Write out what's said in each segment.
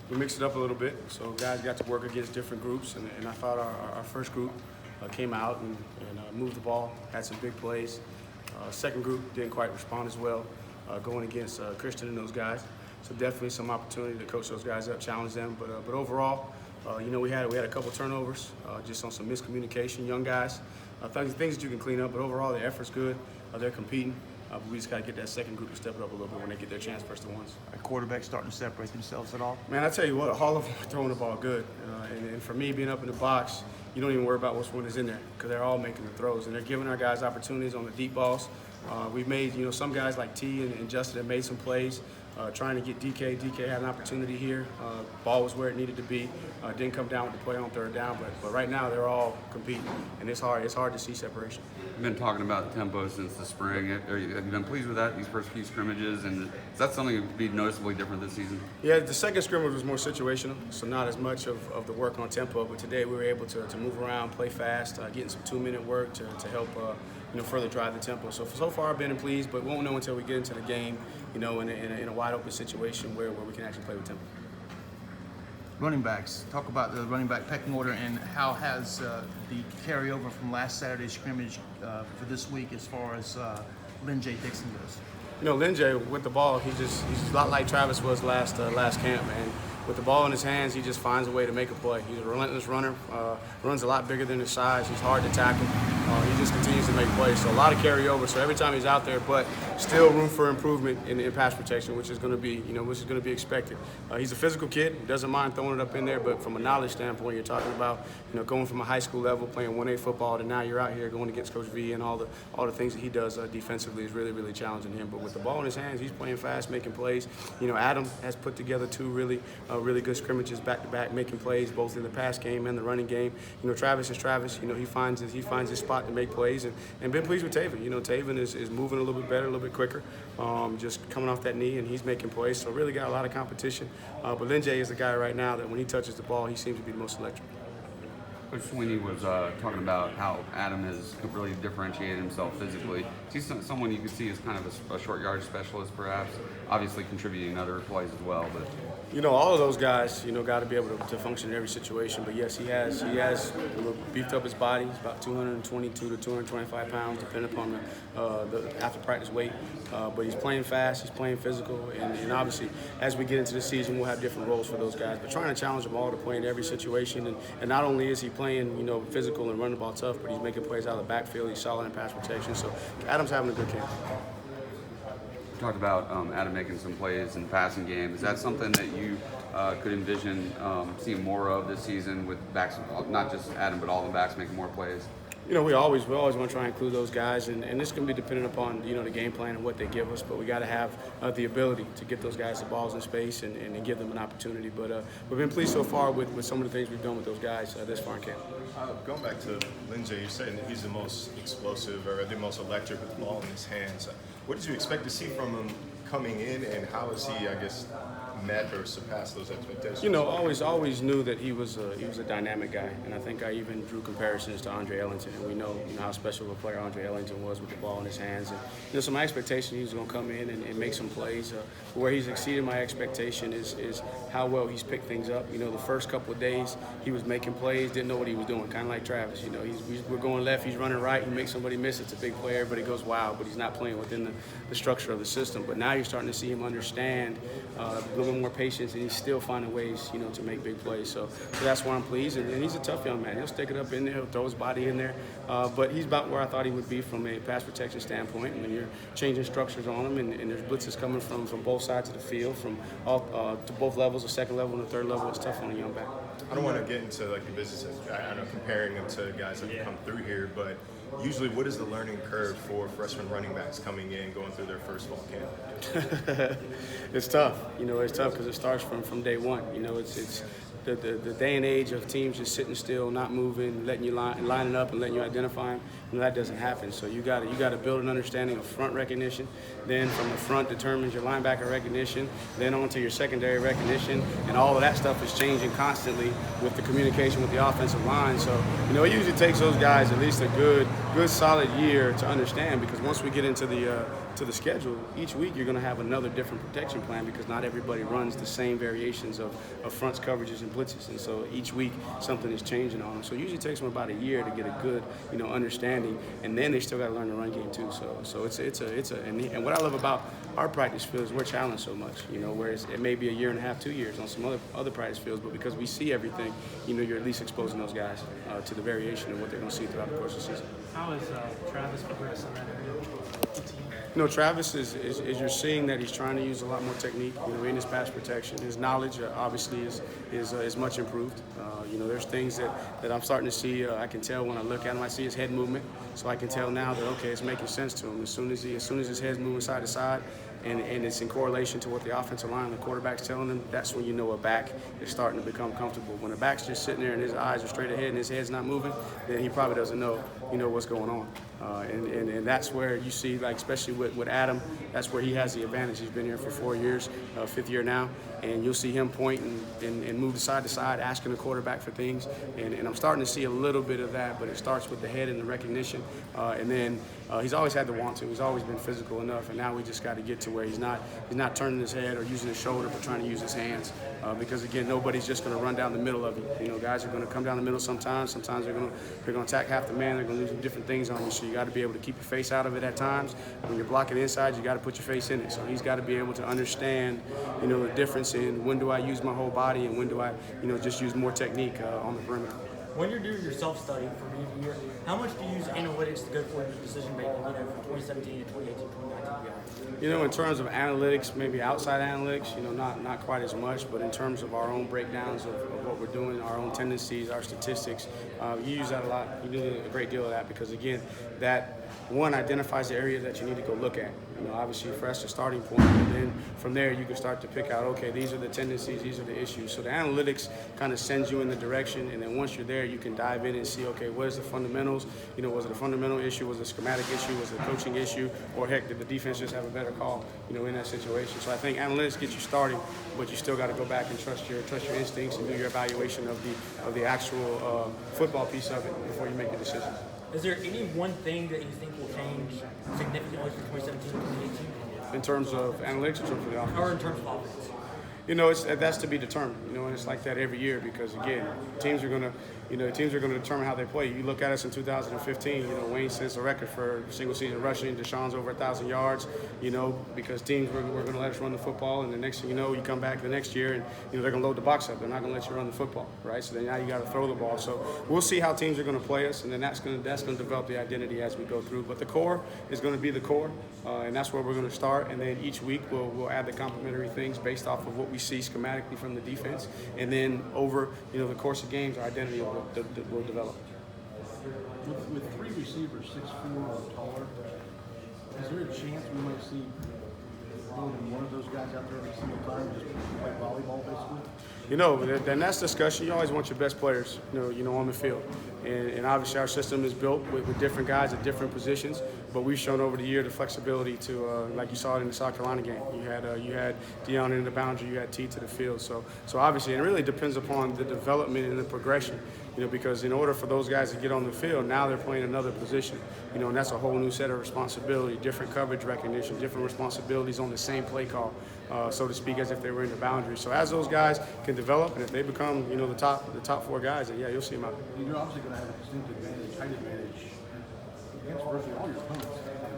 we mixed it up a little bit. So guys got to work against different groups, and I thought our first group came out and moved the ball, had some big plays. Second group didn't quite respond as well, going against Christian and those guys. So definitely some opportunity to coach those guys up, challenge them. But overall, we had a couple turnovers just on some miscommunication, young guys. Things that you can clean up, but overall the effort's good. They're competing. But we just got to get that second group to step it up a little bit when they get their chance first to ones. Are quarterbacks starting to separate themselves at all? Man, I tell you what, all of them are throwing the ball good. And for me, being up in the box, you don't even worry about which one is in there because they're all making the throws. And they're giving our guys opportunities on the deep balls. We've made, some guys like T and Justin have made some plays trying to get DK. DK had an opportunity here. Ball was where it needed to be. Didn't come down with the play on third down, but right now they're all competing, and it's hard to see separation. You've been talking about the tempo since the spring. Have you been pleased with that, these first few scrimmages? And is that something that would be noticeably different this season? Yeah, the second scrimmage was more situational, so not as much of the work on tempo. But today we were able to move around, play fast, getting some 2-minute work to help further drive the tempo. So far I've been pleased, but won't know until we get into the game, in a wide open situation where we can actually play with tempo. Running backs. Talk about the running back pecking order and how has the carryover from last Saturday's scrimmage for this week as far as Lynn J. Dixon goes. Lynn J. with the ball, he's a lot like Travis was last camp, man. With the ball in his hands, he just finds a way to make a play. He's a relentless runner, runs a lot bigger than his size. He's hard to tackle. He just continues to make plays. So a lot of carryover. So every time he's out there, but still room for improvement in pass protection, which is going to be expected. He's a physical kid. He doesn't mind throwing it up in there, but from a knowledge standpoint, you're talking about going from a high school level playing 1A football to now you're out here going against Coach V and all the things that he does defensively is really, really challenging him. But with the ball in his hands, he's playing fast, making plays. Adam has put together two really good scrimmages back to back, making plays both in the pass game and the running game. Travis is Travis. He finds his spot to make plays, and been pleased with Taven. Taven is moving a little bit better, a little bit quicker, just coming off that knee, and he's making plays. So really got a lot of competition. But Lynn J. is the guy right now that when he touches the ball, he seems to be the most electric. Coach Sweeney was talking about how Adam has really differentiated himself physically. He's someone you could see as kind of a short yardage specialist, perhaps, obviously contributing other plays as well. But all of those guys, got to be able to function in every situation. But yes, he has beefed up his body. He's about 222 to 225 pounds, depending upon the after practice weight. But he's playing fast, he's playing physical, and obviously as we get into the season, we'll have different roles for those guys. But trying to challenge them all to play in every situation, and not only is he playing, physical and running the ball tough, but he's making plays out of the backfield. He's solid in pass protection. So Adam's having a good camp. You talked about Adam making some plays in the passing game. Is that something that you could envision seeing more of this season with backs, not just Adam, but all the backs making more plays? We always want to try and include those guys, and this can be dependent upon the game plan and what they give us. But we got to have the ability to get those guys the balls in space and give them an opportunity. But we've been pleased so far with some of the things we've done with those guys this far in camp. Going back to Lynn J., you're saying that he's the most explosive or the most electric with the ball in his hands. What did you expect to see from him coming in, and how has he, met or surpassed those expectations? Always knew that he was a dynamic guy, and I think I even drew comparisons to Andre Ellington, and we know how special of a player Andre Ellington was with the ball in his hands. And so my expectation he was going to come in and make some plays. Where he's exceeded my expectation is how well he's picked things up. The first couple of days he was making plays, didn't know what he was doing, kind of like Travis. We're going left, he's running right, he makes somebody miss. It's a big play, everybody goes wild, but he's not playing within the structure of the system. But now you're starting to see him understand a little bit more patience, and he's still finding ways, to make big plays. So that's why I'm pleased. And he's a tough young man. He'll stick it up in there. He'll throw his body in there. But he's about where I thought he would be from a pass protection standpoint. And when you're changing structures on him, and there's blitzes coming from both sides of the field, from all to both levels, the second level and the third level, it's tough on a young back. I don't want to get into the business. I know comparing them to guys that have come through here, but usually, what is the learning curve for freshman running backs coming in, going through their first fall camp? It's tough. It's tough because it starts from day one. It's the day and age of teams just sitting still, not moving, letting you lining up and letting you identify them. That doesn't happen. So you got to build an understanding of front recognition. Then from the front determines your linebacker recognition. Then on to your secondary recognition, and all of that stuff is changing constantly with the communication with the offensive line. So it usually takes those guys at least a good solid year to understand, because once we get into the to the schedule, each week you're going to have another different protection plan because not everybody runs the same variations of fronts, coverages, and blitzes. And so each week something is changing on them. So it usually takes them about a year to get a good, understanding, and then they still got to learn the run game too. So and what I love about our practice field is we're challenged so much, whereas it may be a year and a half, 2 years on some other practice fields, but because we see everything, you're at least exposing those guys to the variation of what they're going to see throughout the course of the season. How is Travis progressing that area? Travis is you're seeing that he's trying to use a lot more technique, in his pass protection. His knowledge obviously is much improved. There's things that I'm starting to see. I can tell when I look at him. I see his head movement, so I can tell now that okay, it's making sense to him. As soon as his head's moving side to side, and it's in correlation to what the offensive line, the quarterback's telling him, that's when you know a back is starting to become comfortable. When a back's just sitting there and his eyes are straight ahead and his head's not moving, then he probably doesn't know, what's going on. And that's where you see, like, especially with Adam, that's where he has the advantage. He's been here for 4 years, 5th year now, and you'll see him point and move side to side, asking the quarterback for things. And I'm starting to see a little bit of that, but it starts with the head and the recognition. And then he's always had the want to. He's always been physical enough, and now we just got to get to where he's not turning his head or using his shoulder, but trying to use his hands. Because again, nobody's just going to run down the middle of you. Guys are going to come down the middle sometimes. Sometimes they're going to attack half the man. They're going to do different things on you. So you got to be able to keep your face out of it at times. When you're blocking inside, you got to put your face in it. So he's got to be able to understand, the difference in when do I use my whole body and when do I, just use more technique on the perimeter. When you're doing your self-study from year to year, how much do you use analytics to go for your decision making, from 2017 to 2018, 2019? In terms of analytics, maybe outside analytics, not quite as much, but in terms of our own breakdowns of what we're doing, our own tendencies, our statistics, you use that a lot. You do a great deal of that because, again, that one identifies the area that you need to go look at. Obviously for us, the starting point, and then from there you can start to pick out, okay, these are the tendencies, these are the issues. So the analytics kind of sends you in the direction, and then once you're there, you can dive in and see, okay, what is the fundamentals? Was it a fundamental issue? Was it a schematic issue? Was it a coaching issue? Or heck, did the defense just have a better call, in that situation? So I think analytics get you starting, but you still got to go back and trust your instincts and do your evaluation of the actual football piece of it before you make a decision. Is there any one thing that you think will change significantly from 2017 to 2018? In terms of analytics or in terms of the offense? Or in terms of offense? That's to be determined, and it's like that every year because, again, teams are going to determine how they play. You look at us in 2015, Wayne sets a record for single season rushing. Deshaun's over 1,000 yards, because teams were going to let us run the football, and the next thing you know, you come back the next year and, they're going to load the box up. They're not going to let you run the football, right? So then now you got to throw the ball. So we'll see how teams are going to play us, and then that's going to develop the identity as we go through. But the core is going to be the core, and that's where we're going to start. And then each week we'll add the complementary things based off of what we see schematically from the defense, and then over the course of games, our identity will develop. With three receivers, 6'4" or taller, is there a chance we might see more than one of those guys out there every single time just play volleyball, basically? Then that's discussion. You always want your best players, on the field. And obviously our system is built with different guys at different positions, but we've shown over the year the flexibility to, like you saw it in the South Carolina game. You had Deion in the boundary, you had T to the field. So obviously it really depends upon the development and the progression, because in order for those guys to get on the field, now they're playing another position, and that's a whole new set of responsibility, different coverage recognition, different responsibilities on the same play call, so to speak, as if they were in the boundary. So as those guys can develop, and if they become, the top 4 guys, then yeah, you'll see them out there. You're obviously going to have a distinct advantage, height advantage against virtually all your opponents.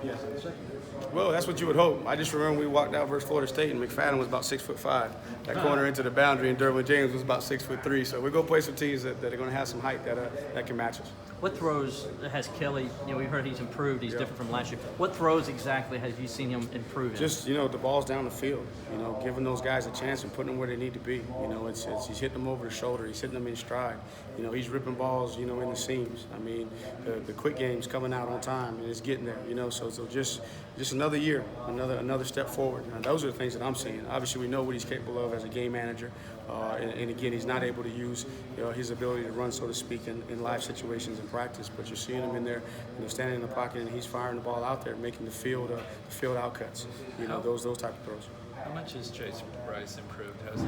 Yes, in the secondary. Well, that's what you would hope. I just remember we walked out versus Florida State, and McFadden was about 6'5". That corner into the boundary, and Derwin James was about 6'3". So we're going to play some teams that are going to have some height that can match us. What throws has Kelly, we've heard he's improved, he's different from last year. What throws exactly have you seen him improve in? Just, the ball's down the field, giving those guys a chance and putting them where they need to be. He's hitting them over the shoulder, he's hitting them in stride. He's ripping balls, in the seams. I mean, the quick game's coming out on time and it's getting there, so just another year, another step forward. And those are the things that I'm seeing. Obviously, we know what he's capable of as a game manager. And again, he's not able to use his ability to run, so to speak, in live situations in practice. But you're seeing him in there, standing in the pocket, and he's firing the ball out there, making the field outcuts. Those type of throws. How much has Chase Bryce improved? How's he?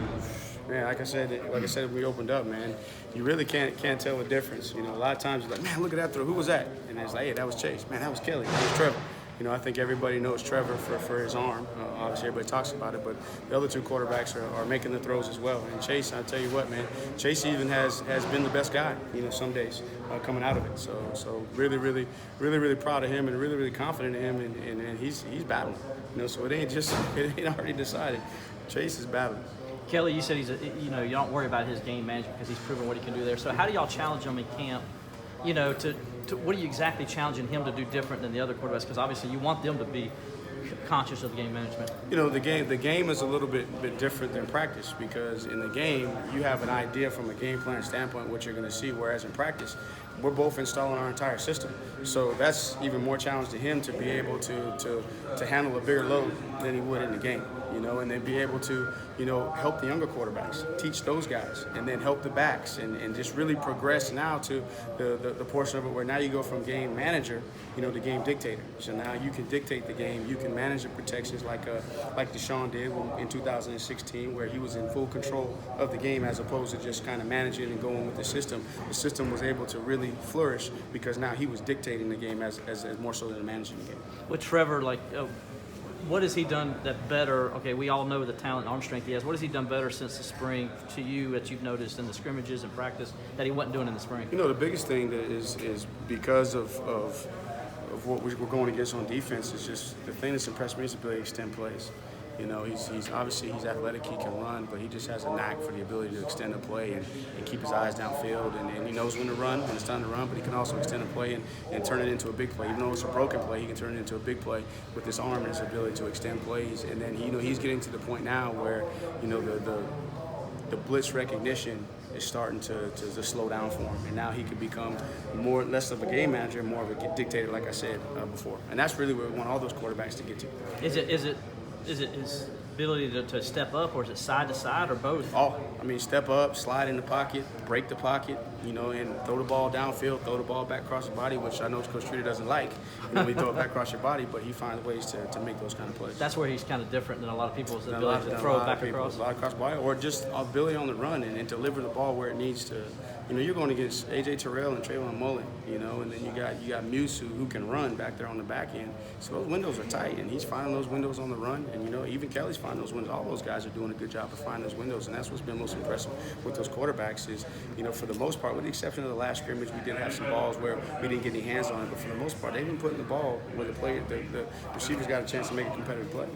Man, like I said when we opened up, man, you really can't tell the difference. A lot of times you're like, man, look at that throw. Who was that? And it's like, hey, that was Chase. Man, that was Kelly. That was Trevor. I think everybody knows Trevor for his arm. Obviously, everybody talks about it, but the other two quarterbacks are making the throws as well. And Chase, I tell you what, man, Chase even has been the best guy, some days coming out of it. So really proud of him and really confident in him, and he's battling. So it ain't already decided. Chase is battling. Kelly, you said you don't worry about his game management because he's proven what he can do there. So how do y'all challenge him in camp? To what are you exactly challenging him to do different than the other quarterbacks? Because obviously you want them to be conscious of the game management. The game is a little bit different than practice, because in the game you have an idea from a game plan standpoint what you're going to see, whereas in practice we're both installing our entire system. So that's even more challenge to him to be able to handle a bigger load than he would in the game. And then be able to, help the younger quarterbacks, teach those guys, and then help the backs, and just really progress now to the portion of it where now you go from game manager, to game dictator. So now you can dictate the game, you can manage the protections like Deshaun did in 2016, where he was in full control of the game as opposed to just kind of managing and going with the system. The system was able to really flourish because now he was dictating the game as more so than managing the game. With Trevor, what has he done that better? Okay, we all know the talent and arm strength he has. What has he done better since the spring to you that you've noticed in the scrimmages and practice that he wasn't doing in the spring? The biggest thing that is because of what we're going against on defense is just the thing that's impressed me is the ability to extend plays. He's obviously athletic, he can run, but he just has a knack for the ability to extend a play and keep his eyes downfield, and he knows when to run, when it's time to run, but he can also extend a play and turn it into a big play. Even though it's a broken play, he can turn it into a big play with his arm and his ability to extend plays. And then he's getting to the point now where the blitz recognition is starting to slow down for him, and now he can become less of a game manager and more of a dictator, like I said before. And that's really where we want all those quarterbacks to get to. Is it his ability to step up, or is it side to side, or both? Step up, slide in the pocket, break the pocket, and throw the ball downfield, throw the ball back across the body, which I know Coach Streeter doesn't like. We throw it back across your body, but he finds ways to make those kind of plays. That's where he's kind of different than a lot of people's ability to throw it back across. A lot across the body, or just ability on the run and deliver the ball where it needs to. You're going against A.J. Terrell and Trayvon Mullen, and then you got Muse who can run back there on the back end. So those windows are tight, and he's finding those windows on the run, and even Kelly's finding those windows. All those guys are doing a good job of finding those windows, and that's what's been most impressive with those quarterbacks is, for the most part, with the exception of the last scrimmage, we did have some balls where we didn't get any hands on it, but for the most part, they've been putting the ball where the receivers got a chance to make a competitive play.